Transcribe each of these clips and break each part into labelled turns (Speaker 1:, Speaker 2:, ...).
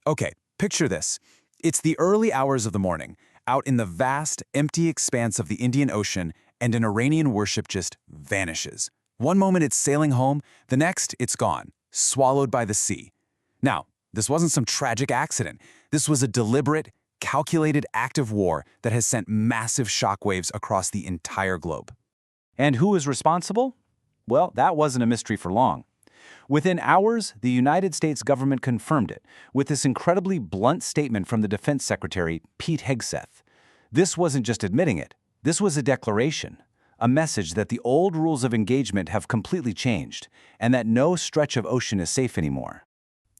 Speaker 1: Okay, picture this. It's the early hours of the morning, out in the vast, empty expanse of the Indian Ocean, and an Iranian warship just vanishes. One moment it's sailing home, the next it's gone, swallowed by the sea. Now, this wasn't some tragic accident. This was a deliberate, calculated act of war that has sent massive shockwaves across the entire globe.
Speaker 2: And who is responsible? Well, that wasn't a mystery for long. Within hours, the United States government confirmed it with this incredibly blunt statement from the Defense Secretary, Pete Hegseth. This wasn't just admitting it. This was a declaration, a message that the old rules of engagement have completely changed and that no stretch of ocean is safe anymore.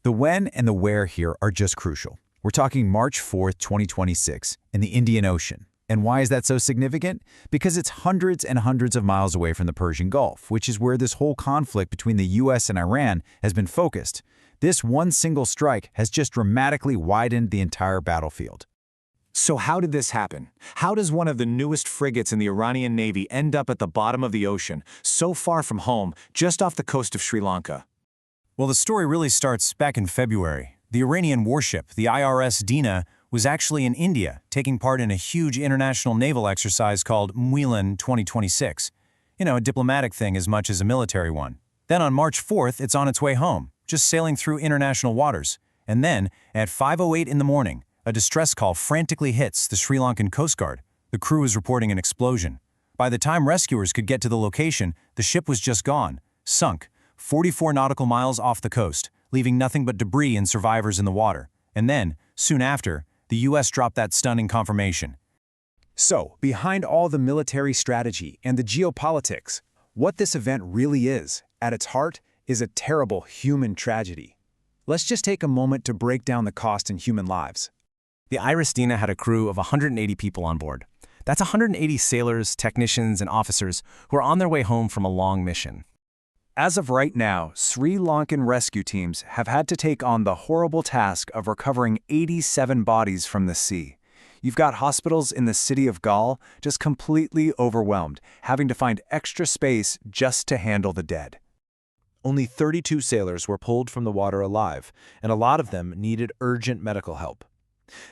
Speaker 3: The when and the where here are just crucial. We're talking March 4th, 2026, in the Indian Ocean. And why is that so significant? Because it's hundreds and hundreds of miles away from the Persian Gulf, which is where this whole conflict between the US and Iran has been focused. This one single strike has just dramatically widened the entire battlefield.
Speaker 4: So how did this happen? How does one of the newest frigates in the Iranian Navy end up at the bottom of the ocean, so far from home, just off the coast of Sri Lanka?
Speaker 5: Well, the story really starts back in February. The Iranian warship, the IRS Dina, was actually in India, taking part in a huge international naval exercise called Muilan 2026. A diplomatic thing as much as a military one. Then on March 4th, it's on its way home, just sailing through international waters. And then, at 5:08 in the morning, a distress call frantically hits the Sri Lankan Coast Guard. The crew is reporting an explosion. By the time rescuers could get to the location, the ship was just gone, sunk, 44 nautical miles off the coast, leaving nothing but debris and survivors in the water. And then, soon after, the U.S. dropped that stunning confirmation.
Speaker 1: So, behind all the military strategy and the geopolitics, what this event really is, at its heart, is a terrible human tragedy. Let's just take a moment to break down the cost in human lives.
Speaker 5: The IRS Dina had a crew of 180 people on board. That's 180 sailors, technicians, and officers who are on their way home from a long mission.
Speaker 2: As of right now, Sri Lankan rescue teams have had to take on the horrible task of recovering 87 bodies from the sea. You've got hospitals in the city of Galle just completely overwhelmed, having to find extra space just to handle the dead.
Speaker 6: Only 32 sailors were pulled from the water alive, and a lot of them needed urgent medical help.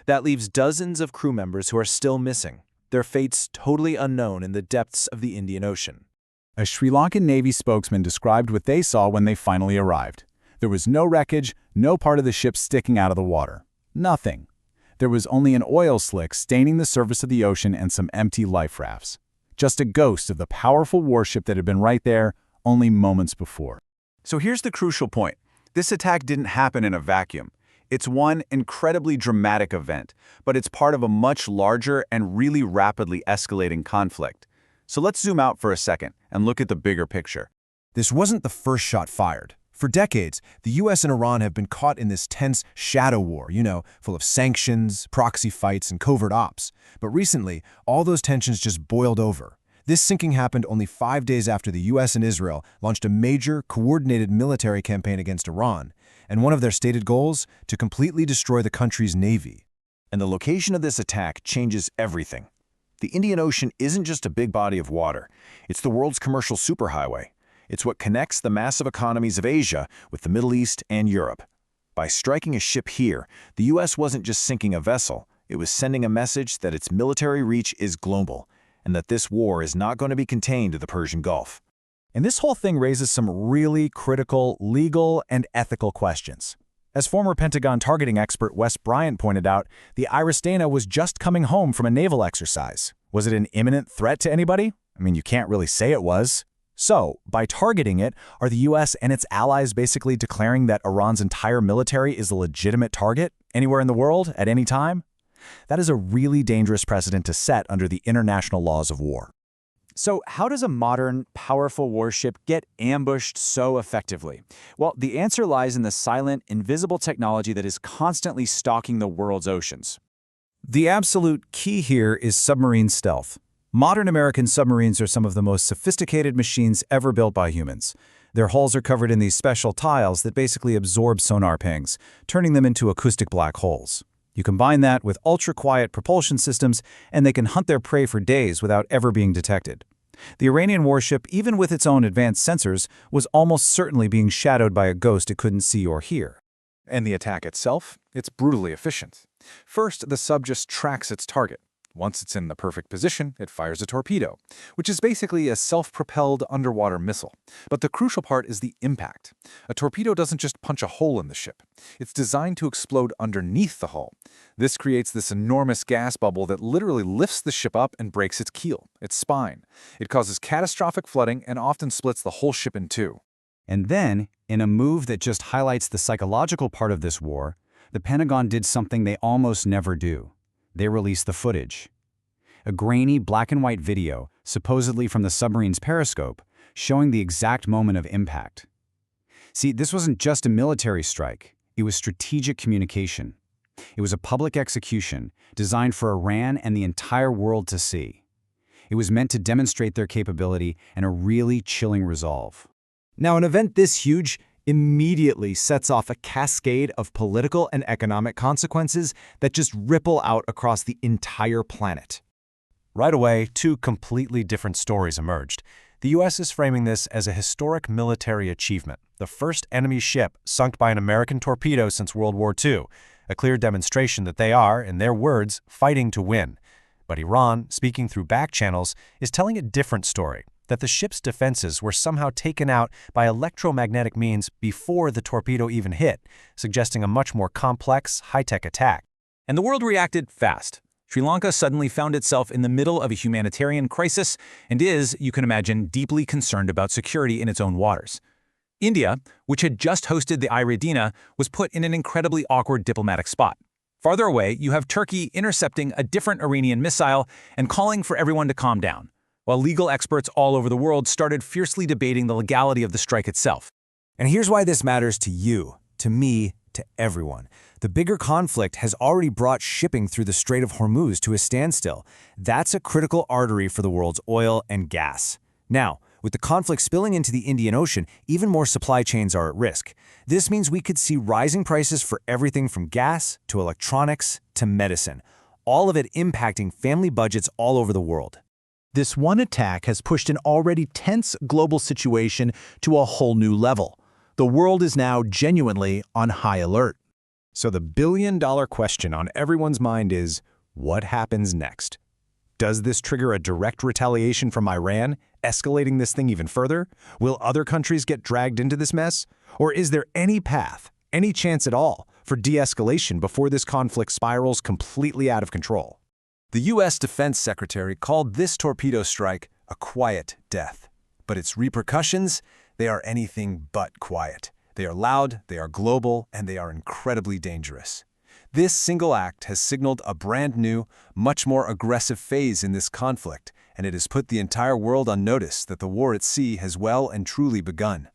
Speaker 6: That leaves dozens of crew members who are still missing, their fates totally unknown in the depths of the Indian Ocean.
Speaker 3: A Sri Lankan Navy spokesman described what they saw when they finally arrived. There was no wreckage, no part of the ship sticking out of the water. Nothing. There was only an oil slick staining the surface of the ocean and some empty life rafts. Just a ghost of the powerful warship that had been right there only moments before.
Speaker 1: So here's the crucial point. This attack didn't happen in a vacuum. It's one incredibly dramatic event, but it's part of a much larger and really rapidly escalating conflict. So let's zoom out for a second and look at the bigger picture.
Speaker 7: This wasn't the first shot fired. For decades, the US and Iran have been caught in this tense shadow war, full of sanctions, proxy fights, and covert ops. But recently, all those tensions just boiled over. This sinking happened only 5 days after the US and Israel launched a major, coordinated military campaign against Iran, and one of their stated goals, to completely destroy the country's navy.
Speaker 6: And the location of this attack changes everything. The Indian Ocean isn't just a big body of water. It's the world's commercial superhighway. It's what connects the massive economies of Asia with the Middle East and Europe. By striking a ship here, the U.S. wasn't just sinking a vessel. It was sending a message that its military reach is global, and that this war is not going to be contained to the Persian Gulf.
Speaker 3: And this whole thing raises some really critical legal and ethical questions. As former Pentagon targeting expert Wes Bryant pointed out, the IRS Dana was just coming home from a naval exercise. Was it an imminent threat to anybody? You can't really say it was. So, by targeting it, are the US and its allies basically declaring that Iran's entire military is a legitimate target anywhere in the world at any time? That is a really dangerous precedent to set under the international laws of war.
Speaker 2: So how does a modern, powerful warship get ambushed so effectively? Well, the answer lies in the silent, invisible technology that is constantly stalking the world's oceans.
Speaker 3: The absolute key here is submarine stealth. Modern American submarines are some of the most sophisticated machines ever built by humans. Their hulls are covered in these special tiles that basically absorb sonar pings, turning them into acoustic black holes. You combine that with ultra-quiet propulsion systems, and they can hunt their prey for days without ever being detected. The Iranian warship, even with its own advanced sensors, was almost certainly being shadowed by a ghost it couldn't see or hear. And the attack itself? It's brutally efficient. First, the sub just tracks its target. Once it's in the perfect position, it fires a torpedo, which is basically a self-propelled underwater missile. But the crucial part is the impact. A torpedo doesn't just punch a hole in the ship. It's designed to explode underneath the hull. This creates this enormous gas bubble that literally lifts the ship up and breaks its keel, its spine. It causes catastrophic flooding and often splits the whole ship in two.
Speaker 2: And then, in a move that just highlights the psychological part of this war, the Pentagon did something they almost never do. They released the footage. A grainy black-and-white video, supposedly from the submarine's periscope, showing the exact moment of impact. See, this wasn't just a military strike. It was strategic communication. It was a public execution designed for Iran and the entire world to see. It was meant to demonstrate their capability and a really chilling resolve.
Speaker 7: Now, an event this huge immediately sets off a cascade of political and economic consequences that just ripple out across the entire planet.
Speaker 5: Right away, two completely different stories emerged. The U.S. is framing this as a historic military achievement, the first enemy ship sunk by an American torpedo since World War II, a clear demonstration that they are, in their words, fighting to win. But Iran, speaking through back channels, is telling a different story, that the ship's defenses were somehow taken out by electromagnetic means before the torpedo even hit, suggesting a much more complex, high-tech attack.
Speaker 1: And the world reacted fast. Sri Lanka suddenly found itself in the middle of a humanitarian crisis and is, you can imagine, deeply concerned about security in its own waters. India, which had just hosted the Iranian, was put in an incredibly awkward diplomatic spot. Farther away, you have Turkey intercepting a different Iranian missile and calling for everyone to calm down, while legal experts all over the world started fiercely debating the legality of the strike itself.
Speaker 7: And here's why this matters to you, to me, to everyone. The bigger conflict has already brought shipping through the Strait of Hormuz to a standstill. That's a critical artery for the world's oil and gas. Now, with the conflict spilling into the Indian Ocean, even more supply chains are at risk. This means we could see rising prices for everything from gas to electronics to medicine, all of it impacting family budgets all over the world. This one attack has pushed an already tense global situation to a whole new level. The world is now genuinely on high alert. So the billion-dollar question on everyone's mind is, what happens next? Does this trigger a direct retaliation from Iran, escalating this thing even further? Will other countries get dragged into this mess? Or is there any path, any chance at all, for de-escalation before this conflict spirals completely out of control?
Speaker 3: The U.S. Defense Secretary called this torpedo strike a quiet death. But its repercussions, they are anything but quiet. They are loud, they are global, and they are incredibly dangerous. This single act has signaled a brand new, much more aggressive phase in this conflict, and it has put the entire world on notice that the war at sea has well and truly begun.